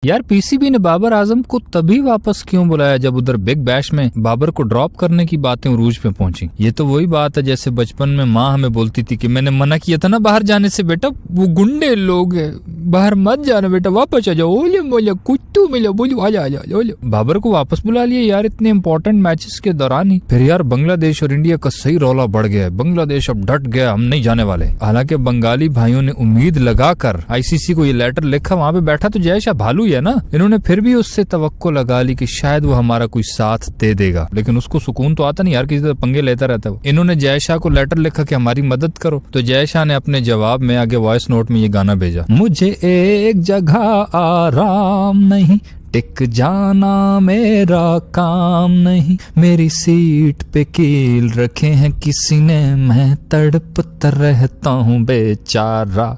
यार पीसीबी ने बाबर आजम को तभी वापस क्यों बुलाया जब उधर बिग बैश में बाबर को ड्रॉप करने की बातें उरूज पे पहुंची। ये तो वही बात है जैसे बचपन में माँ हमें बोलती थी कि मैंने मना किया था ना बाहर जाने से, बेटा वो गुंडे लोग हैं, बाहर मत जाना बेटा, वापस आ जाओ, ओले मोले कुत्तू मिलो, बोलो आजा आजा ओले। बाबर को वापस बुला लिया यार इतने इंपॉर्टेंट मैचेस के दौरान ही। फिर यार बांग्लादेश और इंडिया का सही रौला बढ़ गया है, बांग्लादेश अब डट गया, हम नहीं जाने वाले। हालांकि बंगाली भाइयों ने उम्मीद लगाकर आईसीसी को ये लेटर लिखा, वहाँ पे बैठा तो जय शाह भालू है ना, इन्होंने फिर भी उससे तवक्को लगा ली कि शायद वो हमारा कोई साथ दे देगा, लेकिन उसको सुकून तो आता नहीं यार, किसी तरह पंगे लेता रहता है। इन्होंने जय शाह को लेटर लिखा कि हमारी मदद करो, तो जय शाह ने अपने जवाब में आगे वॉइस नोट में ये गाना भेजा, मुझे एक जगह आराम नहीं, टिक जाना मेरा काम नहीं, मेरी सीट पे कील रखे हैं किसी ने, मैं तड़पता रहता हूँ बेचारा,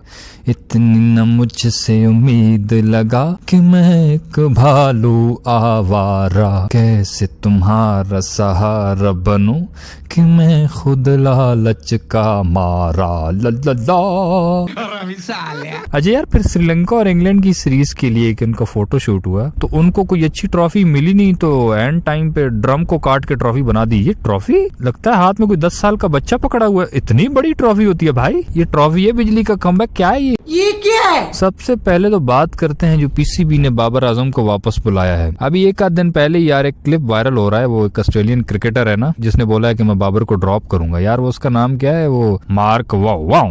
इतनी न मुझसे उम्मीद लगा कि मैं एक भालू आवारा, कैसे तुम्हारा सहारा बनूं कि मैं खुद लालच का मारा। अजय यार फिर श्रीलंका और इंग्लैंड की सीरीज के लिए एक इनका फोटो शूट हुआ, तो उनको कोई अच्छी ट्रॉफी मिली नहीं, तो एंड टाइम पे ड्रम को काट के ट्रॉफी बना दी। ये ट्रॉफी लगता है हाथ में कोई 10 साल का बच्चा पकड़ा हुआ है, इतनी बड़ी ट्रॉफी होती है भाई। ये ट्रॉफी है बिजली का कमबैक, क्या है ये क्या है? सबसे पहले तो बात करते हैं जो पीसीबी ने बाबर आजम को वापस बुलाया है। अभी एक आध दिन पहले यार एक क्लिप वायरल हो रहा है, वो एक ऑस्ट्रेलियन क्रिकेटर है ना जिसने बोला है कि मैं बाबर को ड्रॉप करूंगा। यार वो उसका नाम क्या है, वो मार्क वाउ।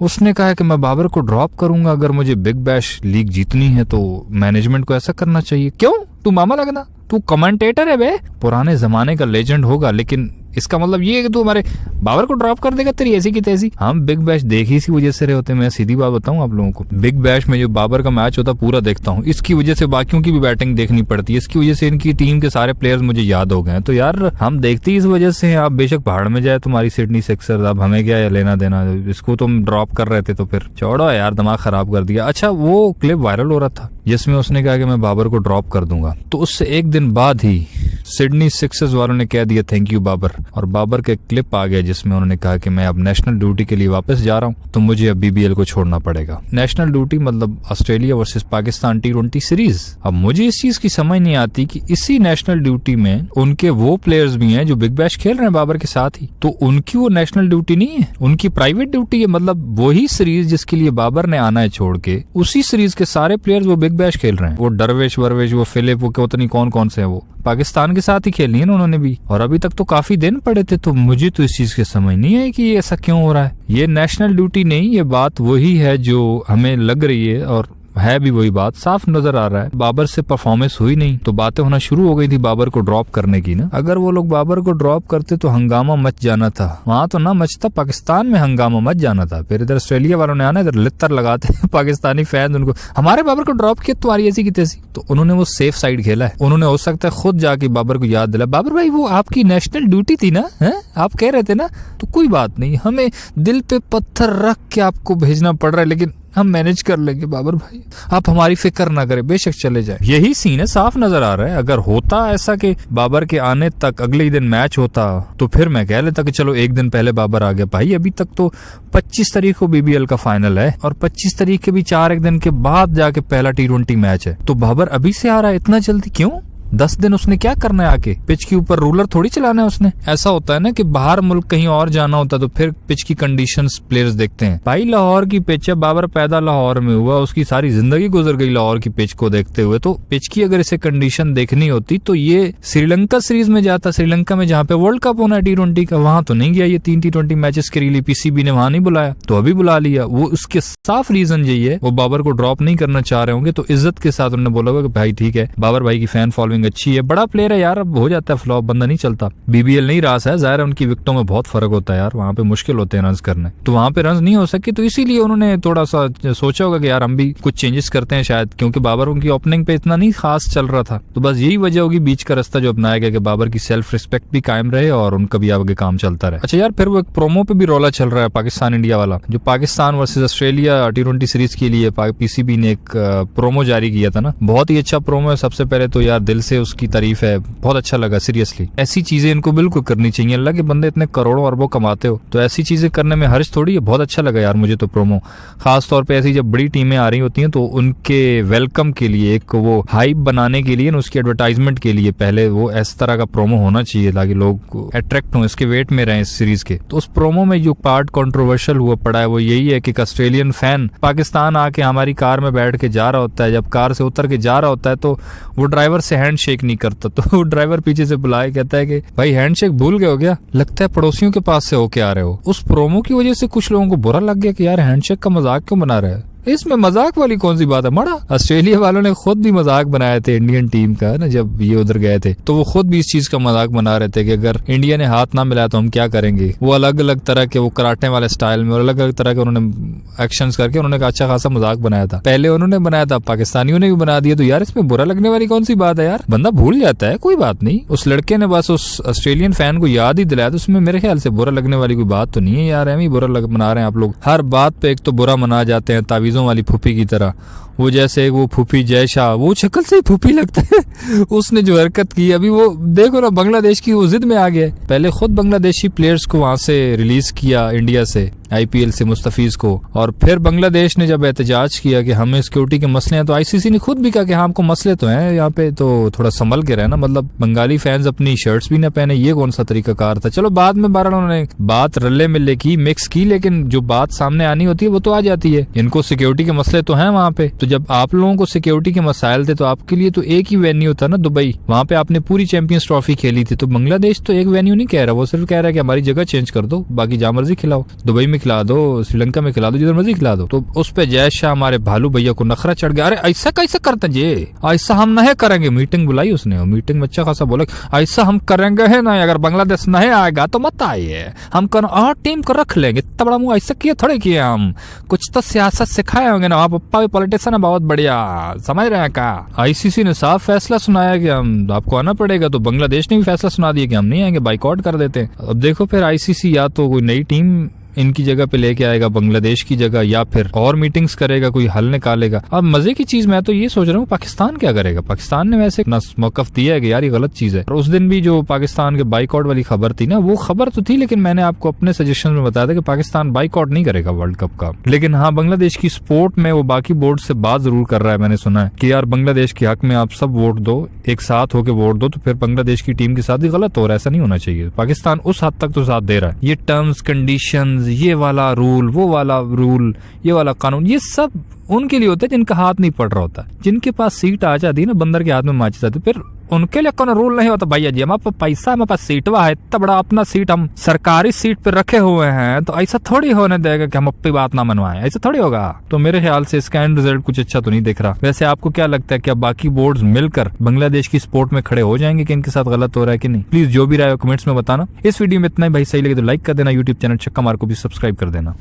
उसने कहा है कि मैं बाबर को ड्रॉप करूंगा, अगर मुझे बिग बैश लीग जीतनी है तो मैनेजमेंट को ऐसा करना चाहिए। क्यों तू मामा लगना, तू कमेंटेटर है बे, पुराने जमाने का लेजेंड होगा, लेकिन इसका मतलब ये है कि तू हमारे बाबर को ड्रॉप कर देगा तेरी ऐसी की तैसी। हम बिग बैश देख ही इसी वजह से रहे होते हैं। मैं सीधी बात बताऊं आप लोगों को, बिग बैश में जो बाबर का मैच होता पूरा देखता हूं, इसकी वजह से बाकियों की भी बैटिंग देखनी पड़ती है, इसकी वजह से इनकी टीम के सारे प्लेयर्स मुझे याद हो गए। तो यार हम देखते इस वजह से, आप बेशक पहाड़ में जाए तुम्हारी सिडनी सिक्सर्स, अब हमें क्या लेना देना, इसको तुम ड्रॉप कर रहे थे तो फिर छोड़ो यार, दिमाग खराब कर दिया। अच्छा वो क्लिप वायरल हो रहा था जिसमें उसने कहा कि मैं बाबर को ड्रॉप कर दूंगा, तो उससे एक दिन बाद ही सिडनी सिक्सर्स वालों ने कह दिया थैंक यू बाबर, और बाबर के क्लिप आ गया जिसमें उन्होंने कहा कि मैं अब नेशनल ड्यूटी के लिए वापस जा रहा हूं, तो मुझे अब बीबीएल को छोड़ना पड़ेगा। नेशनल ड्यूटी मतलब Australia versus Pakistan T20 series. अब मुझे इस चीज की समझ नहीं आती कि इसी नेशनल ड्यूटी में उनके वो प्लेयर्स भी हैं जो बिग बैश खेल रहे हैं बाबर के साथ ही, तो उनकी वो नेशनल ड्यूटी नहीं है, उनकी प्राइवेट ड्यूटी है। मतलब वही सीरीज जिसके लिए बाबर ने आना है छोड़ के, उसी सीरीज के सारे प्लेयर्स वो बिग बैश खेल रहे हैं। वो डरवेश वर्वेश, वो फिलिप, वो पता नहीं कौन कौन से हैं, वो पाकिस्तान के साथ ही खेलनी है ना उन्होंने भी, और अभी तक तो काफी दिन पड़े थे। तो मुझे तो इस चीज की समझ नहीं है कि ये ऐसा क्यों हो रहा है। ये नेशनल ड्यूटी नहीं, ये बात वही है जो हमें लग रही है, और है भी वही बात, साफ नजर आ रहा है। बाबर से परफॉर्मेंस हुई नहीं तो बातें होना शुरू हो गई थी बाबर को ड्रॉप करने की ना। अगर वो लोग बाबर को ड्रॉप करते तो हंगामा मच जाना था, वहां तो ना मचता, पाकिस्तान में हंगामा मच जाना था। फिर इधर ऑस्ट्रेलिया वालों ने आना, इधर लित्तर लगाते पाकिस्तानी फैन उनको, हमारे बाबर को ड्रॉप किया तुम्हारी ऐसी की तैसी। तो उन्होंने वो सेफ साइड खेला है, उन्होंने हो सकता है खुद जाके बाबर को याद दिला, बाबर भाई वो आपकी नेशनल ड्यूटी थी ना, है आप कह रहे थे ना, तो कोई बात नहीं, हमें दिल पे पत्थर रख के आपको भेजना पड़ रहा है, लेकिन हम मैनेज कर लेंगे बाबर भाई, आप हमारी फिक्र ना करें, बेशक चले जाए। यही सीन है, साफ नजर आ रहा है। अगर होता ऐसा कि बाबर के आने तक अगले ही दिन मैच होता तो फिर मैं कह लेता कि चलो एक दिन पहले बाबर आ गया। भाई अभी तक तो 25 तारीख को बीबीएल का फाइनल है, और 25 तारीख के भी 4 एक दिन के बाद जाके पहला T20 मैच है, तो बाबर अभी से आ रहा है इतना जल्दी क्यों? 10 दिन उसने क्या करना है आके? पिच के ऊपर रूलर थोड़ी चलाना है उसने। ऐसा होता है ना कि बाहर मुल्क कहीं और जाना होता तो फिर पिच की कंडीशंस प्लेयर्स देखते हैं। भाई लाहौर की पिच है, बाबर पैदा लाहौर में हुआ, उसकी सारी जिंदगी गुजर गई लाहौर की पिच को देखते हुए, तो पिच की अगर इसे कंडीशन देखनी होती तो ये श्रीलंका सीरीज में जाता। श्रीलंका में जहाँ पे वर्ल्ड कप होना है T20 का, वहां तो नहीं गया। ये 3 T20 मैचेस के लिए पीसीबी ने वहां नहीं बुलाया, तो अभी बुला लिया। वो उसके साफ रीजन यही है, वो बाबर को ड्रॉप नहीं करना चाह रहे होंगे, तो इज्जत के साथ उन्होंने बोला होगा कि भाई ठीक है, बाबर भाई की फैन फॉलोइंग अच्छी है, बड़ा प्लेयर है यार, अब हो जाता है फ्लॉप, बंदा नहीं चलता। बीबीएल नहीं रहा है, जाहिर है उनकी विकेटों में बहुत फर्क होता है यार, वहां पे मुश्किल होते हैं रन करने, तो वहां पे रन नहीं हो सके, तो इसीलिए उन्होंने थोड़ा सा सोचा होगा कि यार हम भी कुछ चेंजेस करते हैं शायद, क्योंकि बाबर उनकी ओपनिंग पे इतना नहीं खास चल रहा था। तो बस यही वजह होगी बीच का रास्ता जो अपनाया गया कि बाबर की सेल्फ रिस्पेक्ट भी कायम रहे और उनका भी आगे काम चलता रहे। अच्छा यार फिर वो एक प्रोमो पे भी रोला चल रहा है पाकिस्तान इंडिया वाला, जो Pakistan versus Australia T20 series के लिए पीसीबी ने एक प्रोमो जारी किया था ना, बहुत ही अच्छा प्रोमो है। सबसे पहले तो यार दिल से उसकी तारीफ है, बहुत अच्छा लगा सीरियसली। ऐसी चीजें इनको बिल्कुल करनी चाहिए। अल्लाह के बंदे इतने करोड़ों अरबों कमाते हो तो ऐसी चीजें करने में हर्ज थोड़ी है। बहुत अच्छा लगा यार मुझे तो प्रोमो, खास तौर पे ऐसी जब बड़ी टीमें आ रही होती हैं तो उनके वेलकम के लिए, एक वो हाइप बनाने के लिए, उसकी एडवर्टाइजमेंट के लिए पहले वो इस तरह का प्रोमो होना चाहिए ताकि लोग अट्रैक्ट हों, इसके वेट में रहें इस सीरीज के। तो उस प्रोमो में जो पार्ट कंट्रोवर्शियल हुआ पड़ा है वो यही है कि ऑस्ट्रेलियन फैन पाकिस्तान आके हमारी कार में बैठ के जा रहा होता है, जब कार से उतर के जा रहा होता है तो वो ड्राइवर से हैंड शेक नहीं करता, तो वो ड्राइवर पीछे से बुलाए कहता है कि भाई हैंड शेक भूल गए हो क्या, लगता है पड़ोसियों के पास से होके आ रहे हो। उस प्रोमो की वजह से कुछ लोगों को बुरा लग गया कि यार हैंडशेक का मजाक क्यों बना रहे हैं। इसमें मजाक वाली कौन सी बात है मड़ा। ऑस्ट्रेलिया वालों ने खुद भी मजाक बनाए थे इंडियन टीम का ना, जब ये उधर गए थे तो वो खुद भी इस चीज का मजाक बना रहे थे कि अगर इंडिया ने हाथ ना मिलाया तो हम क्या करेंगे। वो अलग अलग तरह के वो कराटे वाले स्टाइल में और अलग अलग तरह के उन्होंने एक्शंस करके उन्होंने अच्छा खासा मजाक बनाया था। पहले उन्होंने बनाया था, पाकिस्तानियों ने भी बना दिया, तो यार इसमें बुरा लगने वाली कौन सी बात है यार, बंदा भूल जाता है, कोई बात नहीं। उस लड़के ने बस उस ऑस्ट्रेलियन फैन को याद ही दिलाया, तो उसमें मेरे ख्याल से बुरा लगने वाली कोई बात तो नहीं है यार। हम ही बुरा मना रहे हैं आप लोग, हर बात पे एक तो बुरा मना जाते हैं तावीजों वाली फूफी की तरह। वो जैसे वो फूफी जय शाह, वो शक्ल से ही फूफी लगता है उसने जो हरकत की अभी, वो देखो ना बांग्लादेश की वो जिद में आ गया। पहले खुद बांग्लादेशी प्लेयर्स को वहां से रिलीज किया इंडिया से, आईपीएल से मुस्तफीज को, और फिर बांग्लादेश ने जब एहतजाज किया कि हमें सिक्योरिटी के मसले हैं तो आईसीसी ने खुद भी कहा कि हाँ हमको मसले तो हैं यहाँ पे, तो थोड़ा संभल के रहना। मतलब बंगाली फैंस अपनी शर्ट्स भी ना पहने, ये कौन सा तरीकाकार था। चलो बाद में बहरहाल उन्होंने बात रल्ले मिल्ले की, मिक्स की, लेकिन जो बात सामने आनी होती है वो तो आ जाती है। इनको सिक्योरिटी के मसले तो हैं वहाँ पे, तो जब आप लोगों को सिक्योरिटी के मसाइल थे तो आपके लिए तो एक ही वेन्यू था ना दुबई, वहाँ पे आपने पूरी चैंपियंस ट्रॉफी खेली थी। तो बांग्लादेश तो एक वेन्यू नहीं कह रहा, वो सिर्फ कह रहा है कि हमारी जगह चेंज कर दो, बाकी जहाँ मर्जी खिलाओ, दुबई में खिला दो, श्रीलंका में खिला दो, जिधर मर्जी खिला दो। तो उस पे जय शाह हमारे भालू भैया को नखरा चढ़ गया, अरे ऐसा कैसे करते जी, ऐसा हम नहीं करेंगे। मीटिंग बुलाई उसने, मीटिंग में अच्छा खासा बोला ऐसा हम करेंगे है ना, अगर बांग्लादेश नहीं आएगा तो मत आइए, हम टीम को रख लेंगे। इतना बड़ा मुंह ऐसा किया थोड़े किए, हम कुछ तो सियासत सिखाए होंगे ना, पप्पा भी पॉलिटिशियन है बहुत बढ़िया, समझ रहे हैं का। आईसीसी ने साफ फैसला सुनाया कि हम आपको आना पड़ेगा, तो बांग्लादेश ने भी फैसला सुना दिया कि हम नहीं आएंगे, बाइकआउट कर देते हैं। अब देखो फिर आईसीसी या तो कोई नई टीम इनकी जगह पे लेके आएगा बांग्लादेश की जगह, या फिर और मीटिंग्स करेगा, कोई हल निकालेगा। अब मजे की चीज मैं तो ये सोच रहा हूँ पाकिस्तान क्या करेगा। पाकिस्तान ने वैसे मौकफ दिया है कि यार ये गलत चीज है। और उस दिन भी जो पाकिस्तान के बाइकआउट वाली खबर थी ना, वो खबर तो थी, लेकिन मैंने आपको अपने सजेशन में बताया था कि पाकिस्तान बाइकआउट नहीं करेगा वर्ल्ड कप का। लेकिन हाँ, बांग्लादेश की स्पोर्ट में वो बाकी बोर्ड से बात जरूर कर रहा है। मैंने सुना है कि यार बांग्लादेश के हक में आप सब वोट दो, एक साथ होकर वोट दो, तो फिर बांग्लादेश की टीम के साथ ही गलत हो रहा है, ऐसा नहीं होना चाहिए। पाकिस्तान उस हद तक तो साथ दे रहा है। ये टर्म्स कंडीशंस, ये वाला रूल, वो वाला रूल, ये वाला कानून, ये सब उनके लिए होता है जिनका हाथ नहीं पड़ रहा होता। जिनके पास सीट आ जाती है ना, बंदर के हाथ में माची जाती, फिर उनके लिए कोई रूल नहीं होता। भैया जी हमारे पास पैसा, हमारे पास सीटवा है, इतना बड़ा अपना सीट हम सरकारी सीट पे रखे हुए हैं, तो ऐसा थोड़ी होने देगा कि हम अपनी बात ना मनवाएं, ऐसा थोड़ी होगा। तो मेरे ख्याल से इसका एंड रिजल्ट कुछ अच्छा तो नहीं दिख रहा। वैसे आपको क्या लगता है, क्या बाकी बोर्ड्स मिलकर बांग्लादेश की स्पोर्ट में खड़े हो जाएंगे कि इनके साथ गलत हो रहा है कि नहीं? प्लीज जो भी राय हो कमेंट्स में बताना। इस वीडियो में इतना ही भाई, सही लगे तो लाइक कर देना, यूट्यूब चैनल छक्का मार को भी सब्सक्राइब कर देना।